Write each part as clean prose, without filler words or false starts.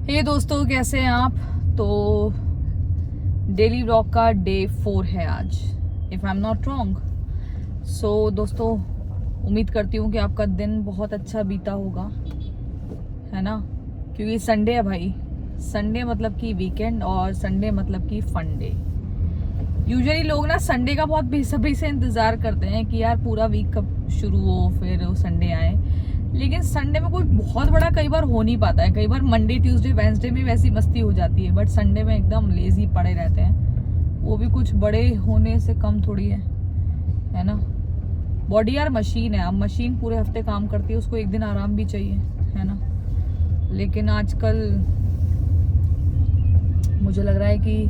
हे दोस्तों, कैसे हैं आप। तो डेली व्लॉग का डे 4 है आज, if I am not wrong. So दोस्तों, उम्मीद करती हूँ कि आपका दिन बहुत अच्छा बीता होगा, है ना। क्योंकि संडे है भाई। संडे मतलब कि वीकेंड, और संडे मतलब कि फन डे। यूजुअली लोग ना संडे का बहुत बेसब्री से इंतज़ार करते हैं कि यार पूरा वीक कब शुरू हो, फिर संडे आए। लेकिन संडे में कोई बहुत बड़ा कई बार हो नहीं पाता है। कई बार मंडे ट्यूसडे वेंसडे में वैसी मस्ती हो जाती है, बट संडे में एकदम लेजी पड़े रहते हैं। वो भी कुछ बड़े होने से कम थोड़ी है ना। बॉडी यार मशीन है। अब मशीन पूरे हफ्ते काम करती है, उसको एक दिन आराम भी चाहिए, है ना। लेकिन आजकल मुझे लग रहा है कि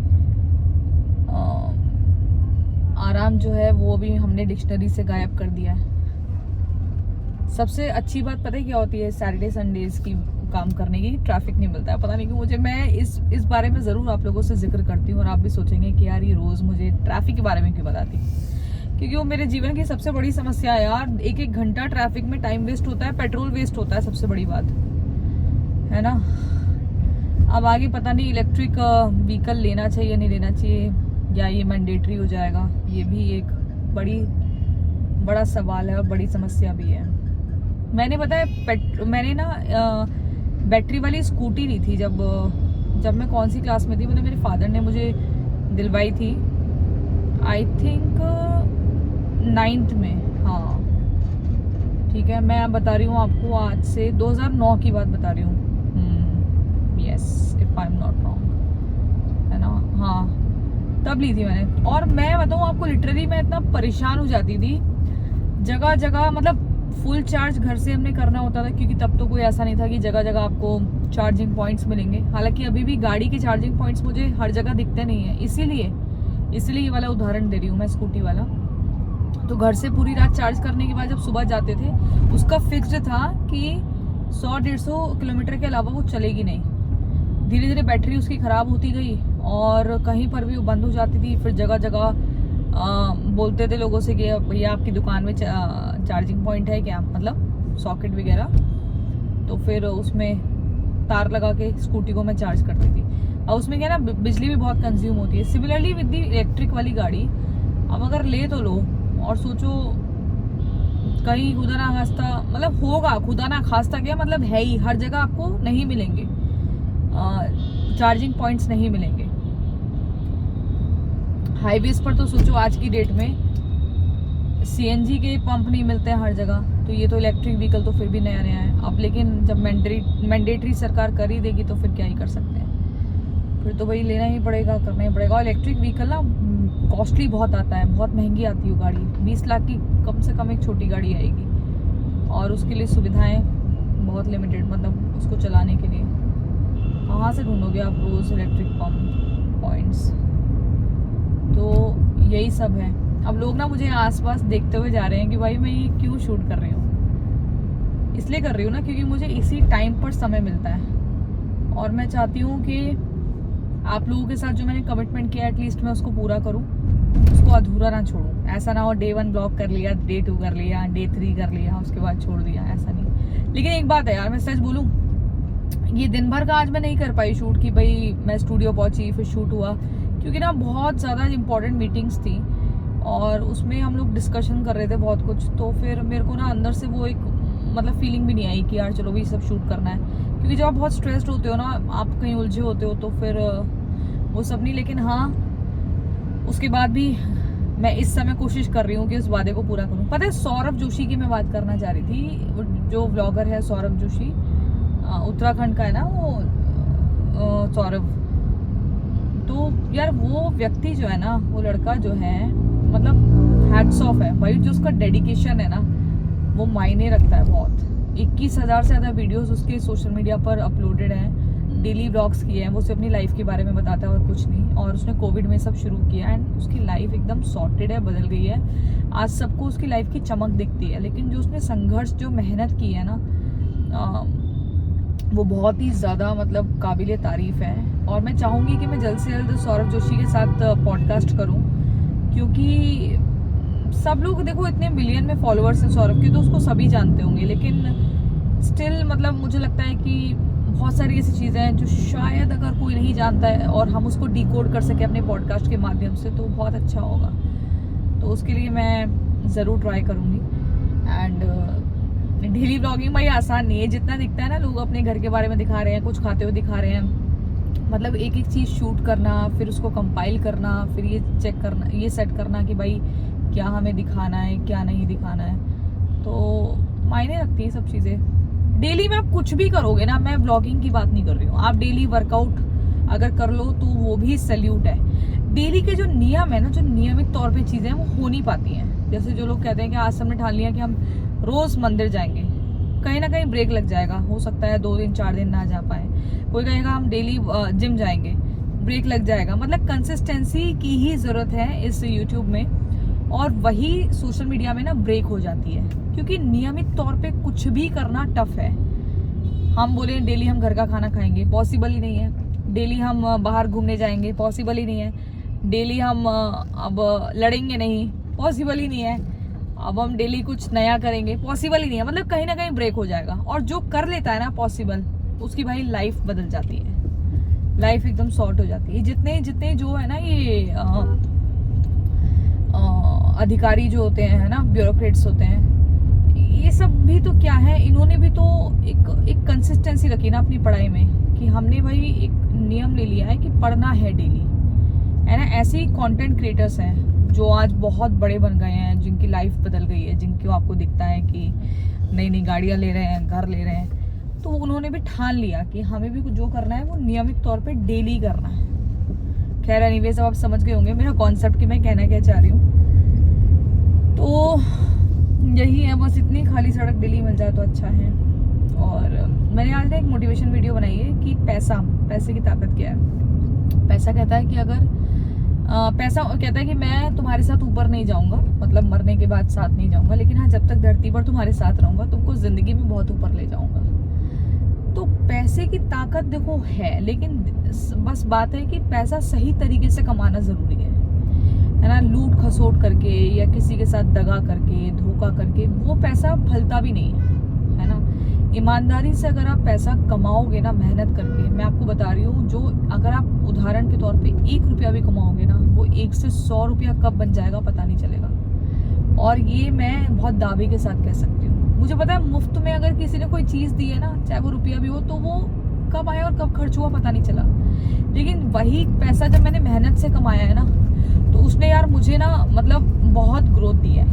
आराम जो है वो भी हमने डिक्शनरी से गायब कर दिया है। सबसे अच्छी बात पता है क्या होती है सैटरडे संडेज की काम करने की? ट्रैफिक नहीं मिलता है। पता नहीं क्यों मुझे, मैं इस बारे में ज़रूर आप लोगों से जिक्र करती हूँ, और आप भी सोचेंगे कि यार ये रोज़ मुझे ट्रैफिक के बारे में क्यों बताती, क्योंकि वो मेरे जीवन की सबसे बड़ी समस्या है यार। एक एक घंटा ट्रैफिक में टाइम वेस्ट होता है, पेट्रोल वेस्ट होता है, सबसे बड़ी बात है ना। अब आगे पता नहीं इलेक्ट्रिक व्हीकल लेना चाहिए नहीं लेना चाहिए, या ये मैंडेटरी हो जाएगा, ये भी एक बड़ा सवाल है और बड़ी समस्या भी है। मैंने मैंने ना बैटरी वाली स्कूटी ली थी जब मैं कौन सी क्लास में थी, मतलब मेरे फादर ने मुझे दिलवाई थी। आई थिंक 9th में, हाँ ठीक है। मैं बता रही हूँ आपको, आज से 2009 की बात बता रही हूँ। Yes, if I am not wrong, है ना। हाँ, तब ली थी मैंने। और मैं बताऊँ आपको, लिटरली मैं इतना परेशान हो जाती थी जगह जगह, मतलब फुल चार्ज घर से हमने करना होता था, क्योंकि तब तो कोई ऐसा नहीं था कि जगह जगह आपको चार्जिंग पॉइंट्स मिलेंगे। हालांकि अभी भी गाड़ी के चार्जिंग पॉइंट्स मुझे हर जगह दिखते नहीं है, इसीलिए ये वाला उदाहरण दे रही हूँ मैं, स्कूटी वाला। तो घर से पूरी रात चार्ज करने के बाद जब सुबह जाते थे, उसका फिक्स्ड था कि 100-150 किलोमीटर के अलावा वो चलेगी नहीं। धीरे धीरे बैटरी उसकी ख़राब होती गई, और कहीं पर भी वो बंद हो जाती थी। फिर जगह जगह बोलते थे लोगों से कि भैया आपकी दुकान में चार्जिंग पॉइंट है क्या, मतलब सॉकेट वगैरह। तो फिर उसमें तार लगा के स्कूटी को मैं चार्ज करती थी। और उसमें क्या ना, बिजली भी बहुत कंज्यूम होती है। सिमिलरली विद दी इलेक्ट्रिक वाली गाड़ी, अब अगर ले तो लो, और सोचो कहीं खुदा ना खास्ता, मतलब होगा खुदा ना खास्ता क्या, मतलब है ही, हर जगह आपको नहीं मिलेंगे चार्जिंग पॉइंट्स, नहीं मिलेंगे। हाईवेज पर तो सोचो आज की डेट में सीएनजी के पंप नहीं मिलते हैं हर जगह, तो ये तो इलेक्ट्रिक व्हीकल तो फिर भी नया नया है अब। लेकिन जब मैंडेटरी सरकार कर ही देगी तो फिर क्या ही कर सकते हैं। फिर तो भाई लेना ही पड़ेगा, करना ही पड़ेगा। और इलेक्ट्रिक व्हीकल ना कॉस्टली बहुत आता है, बहुत महंगी आती है गाड़ी। 20 लाख की कम से कम एक छोटी गाड़ी आएगी, और उसके लिए सुविधाएँ बहुत लिमिटेड, मतलब उसको चलाने के लिए कहाँ से ढूंढोगे आप रोज़ इलेक्ट्रिक पंप पॉइंट्स। तो यही सब है। अब लोग ना मुझे आसपास देखते हुए जा रहे हैं कि भाई मैं ये क्यों शूट कर रही हूँ। इसलिए कर रही हूँ ना, क्योंकि मुझे इसी टाइम पर समय मिलता है, और मैं चाहती हूँ कि आप लोगों के साथ जो मैंने कमिटमेंट किया एटलीस्ट मैं उसको पूरा करूँ, उसको अधूरा ना छोड़ूँ। ऐसा ना हो डे 1 ब्लॉग कर लिया, डे 2 कर लिया, डे 3 कर लिया, उसके बाद छोड़ दिया, ऐसा नहीं। लेकिन एक बात है यार, मैं सच बोलूँ, ये दिन भर का आज मैं नहीं कर पाई शूट कि भाई मैं स्टूडियो पहुंची फिर शूट हुआ, क्योंकि ना बहुत ज़्यादा इंपॉर्टेंट मीटिंग्स थी, और उसमें हम लोग डिस्कशन कर रहे थे बहुत कुछ। तो फिर मेरे को ना अंदर से वो एक मतलब फीलिंग भी नहीं आई कि यार चलो भाई सब शूट करना है, क्योंकि जब आप बहुत स्ट्रेस्ड होते हो ना, आप कहीं उलझे होते हो, तो फिर वो सब नहीं। लेकिन हाँ, उसके बाद भी मैं इस समय कोशिश कर रही हूँ कि उस वादे को पूरा करूँ। पता है, सौरभ जोशी की मैं बात करना चाह रही थी, जो व्लॉगर है सौरभ जोशी, उत्तराखंड का है ना वो सौरभ। तो यार वो व्यक्ति जो है ना, वो लड़का जो है, मतलब हैट्स ऑफ है भाई। जो उसका डेडिकेशन है ना, वो मायने रखता है बहुत। 21,000 से ज़्यादा वीडियोस उसके सोशल मीडिया पर अपलोडेड हैं, डेली व्लॉग्स किए हैं। वो सिर्फ अपनी लाइफ के बारे में बताता है और कुछ नहीं। और उसने कोविड में सब शुरू किया, एंड उसकी लाइफ एकदम सॉर्टेड है, बदल गई है। आज सबको उसकी लाइफ की चमक दिखती है। लेकिन जो उसने संघर्ष, जो मेहनत की है ना, वो बहुत ही ज़्यादा मतलब काबिले तारीफ़ है। और मैं चाहूँगी कि मैं जल्द से जल्द सौरभ जोशी के साथ पॉडकास्ट करूँ, क्योंकि सब लोग देखो इतने मिलियन में फॉलोअर्स हैं सौरभ के, तो उसको सभी जानते होंगे। लेकिन स्टिल मतलब मुझे लगता है कि बहुत सारी ऐसी चीज़ें हैं जो शायद अगर कोई नहीं जानता है और हम उसको डिकोड कर सके अपने पॉडकास्ट के माध्यम से, तो बहुत अच्छा होगा। तो उसके लिए मैं ज़रूर ट्राई करूँगी। एंड डेली व्लॉगिंग भाई आसान नहीं है, जितना दिखता है ना, लोग अपने घर के बारे में दिखा रहे हैं, कुछ खाते हुए दिखा रहे हैं, मतलब एक एक चीज़ शूट करना, फिर उसको कंपाइल करना, फिर ये चेक करना, ये सेट करना कि भाई क्या हमें दिखाना है, क्या नहीं दिखाना है, तो मायने रखती है सब चीज़ें। डेली में आप कुछ भी करोगे ना, मैं व्लॉगिंग की बात नहीं कर रही हूँ, आप डेली वर्कआउट अगर कर लो तो वो भी सैल्यूट है। डेली के जो नियम है ना, जो नियमित तौर पे चीज़ें हैं वो हो नहीं पाती हैं। जैसे जो लोग कहते हैं कि आज हमने ठान लिया कि हम रोज़ मंदिर जाएंगे, कहीं ना कहीं ब्रेक लग जाएगा, हो सकता है 2 दिन 4 दिन ना जा पाए। कोई कहेगा हम डेली जिम जाएंगे, ब्रेक लग जाएगा। मतलब कंसिस्टेंसी की ही ज़रूरत है इस यूट्यूब में, और वही सोशल मीडिया में ना ब्रेक हो जाती है, क्योंकि नियमित तौर पे कुछ भी करना टफ है। हम बोले डेली हम घर का खाना खाएंगे, पॉसिबल ही नहीं है। डेली हम बाहर घूमने जाएंगे, पॉसिबल ही नहीं है। डेली हम अब लड़ेंगे नहीं, पॉसिबल ही नहीं है। अब हम डेली कुछ नया करेंगे, पॉसिबल ही नहीं है। मतलब कहीं ना कहीं ब्रेक हो जाएगा। और जो कर लेता है ना पॉसिबल, उसकी भाई लाइफ बदल जाती है, लाइफ एकदम सॉर्ट हो जाती है। जितने जितने जो है ना ये अधिकारी जो होते हैं ना, ब्यूरोक्रेट्स होते हैं, ये सब भी तो क्या है, इन्होंने भी तो एक कंसिस्टेंसी रखी ना अपनी पढ़ाई में, कि हमने भाई एक नियम ले लिया है कि पढ़ना है डेली, है ना। ऐसे ही कंटेंट क्रिएटर्स हैं जो आज बहुत बड़े बन गए हैं, जिनकी लाइफ बदल गई है, जिनको आपको दिखता है कि नई नई गाड़ियाँ ले रहे हैं, घर ले रहे हैं, तो उन्होंने भी ठान लिया कि हमें भी जो करना है वो नियमित तौर पे डेली करना है। खैर एनीवेज, अब आप समझ गए होंगे मेरा कॉन्सेप्ट कि मैं कहना क्या चाह रही हूँ। तो यही है बस, इतनी खाली सड़क डेली मिल जाए तो अच्छा है। और मैंने आज ना एक मोटिवेशन वीडियो बनाई है कि पैसे की ताकत क्या है। पैसा कहता है कि अगर पैसा कहता है कि मैं तुम्हारे साथ ऊपर नहीं जाऊंगा, मतलब मरने के बाद साथ नहीं जाऊंगा, लेकिन हाँ जब तक धरती पर तुम्हारे साथ रहूंगा तुमको जिंदगी में बहुत ऊपर ले जाऊंगा। तो पैसे की ताकत देखो है, लेकिन बस बात है कि पैसा सही तरीके से कमाना जरूरी है ना। लूट खसोट करके या किसी के साथ दगा करके, धोखा करके वो पैसा फलता भी नहीं है ना। ईमानदारी से अगर आप पैसा कमाओगे ना, मेहनत करके, मैं आपको बता रही हूँ, जो अगर आप उदाहरण के तौर पे 1 रुपया भी कमाओगे ना, वो 1 से 100 रुपया कब बन जाएगा पता नहीं चलेगा। और ये मैं बहुत दावे के साथ कह सकती हूँ। मुझे पता है मुफ्त में अगर किसी ने कोई चीज़ दी है ना, चाहे वो रुपया भी हो, तो वो कब आया और कब खर्च हुआ पता नहीं चला। लेकिन वही पैसा जब मैंने मेहनत से कमाया है ना, तो उसने यार मुझे ना मतलब बहुत ग्रोथ दी है।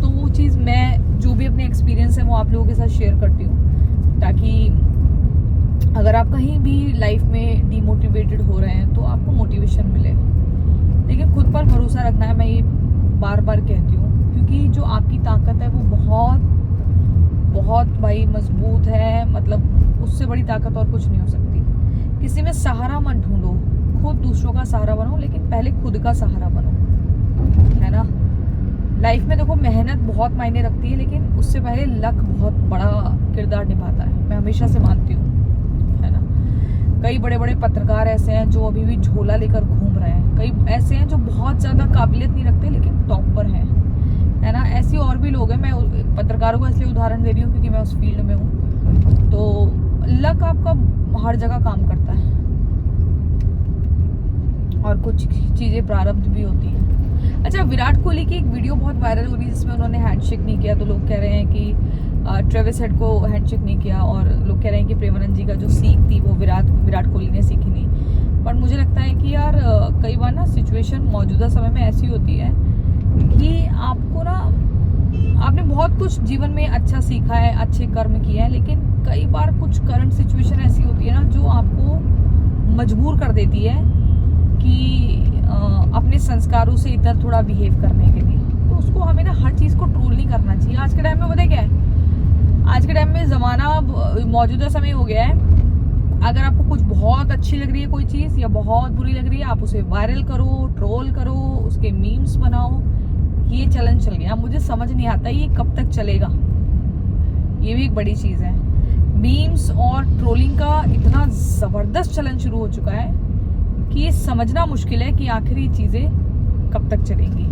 तो वो चीज़ मैं जो भी अपने एक्सपीरियंस है वो आप लोगों के साथ शेयर करती हूँ, ताकि अगर आप कहीं भी लाइफ में डिमोटिवेटेड हो रहे हैं तो आपको मोटिवेशन मिले। लेकिन खुद पर भरोसा रखना है, मैं ये बार बार कहती हूँ, क्योंकि जो आपकी ताकत है वो बहुत बहुत भाई मजबूत है। मतलब उससे बड़ी ताकत और कुछ नहीं हो सकती। किसी में सहारा मत ढूंढो, खुद दूसरों का सहारा बनो, लेकिन पहले खुद का सहारा बनो, है ना। लाइफ में देखो मेहनत बहुत मायने रखती है, लेकिन उससे पहले लक बहुत बड़ा किरदार निभाता है, मैं हमेशा से मानती हूँ, है ना। कई बड़े बड़े पत्रकार ऐसे हैं जो अभी भी झोला लेकर घूम रहे हैं। कई ऐसे हैं जो बहुत ज़्यादा काबिलियत नहीं रखते लेकिन टॉप पर हैं, है ना। ऐसे और भी लोग हैं। मैं पत्रकारों को इसलिए उदाहरण दे रही हूँ क्योंकि मैं उस फील्ड में हूँ। तो लक आपका हर जगह काम करता है, और कुछ चीज़ें प्रारब्ध भी होती हैं। अच्छा, विराट कोहली की एक वीडियो बहुत वायरल हो रही है जिसमें उन्होंने हैंडशेक नहीं किया। तो लोग कह रहे हैं कि ट्रेविस हेड को हैंडशेक नहीं किया, और लोग कह रहे हैं कि प्रेमानंद जी का जो सीख थी वो विराट कोहली ने सीखी नहीं। पर मुझे लगता है कि यार कई बार ना सिचुएशन मौजूदा समय में ऐसी होती है कि आपको ना, आपने बहुत कुछ जीवन में अच्छा सीखा है, अच्छे कर्म किए हैं, लेकिन कई बार कुछ करंट सिचुएशन ऐसी होती है ना जो आपको मजबूर कर देती है कि अपने संस्कारों से इधर थोड़ा बिहेव करने के लिए। तो उसको हमें ना हर चीज़ को ट्रोल नहीं करना चाहिए। आज के टाइम में पता क्या है, आज के टाइम में ज़माना मौजूदा समय हो गया है, अगर आपको कुछ बहुत अच्छी लग रही है कोई चीज़ या बहुत बुरी लग रही है, आप उसे वायरल करो, ट्रोल करो, उसके मीम्स बनाओ। ये चलन चल गया। मुझे समझ नहीं आता ये कब तक चलेगा। ये भी एक बड़ी चीज़ है। मीम्स और ट्रोलिंग का इतना ज़बरदस्त चलन शुरू हो चुका है कि ये समझना मुश्किल है कि आखिर ये चीज़ें कब तक चलेंगी।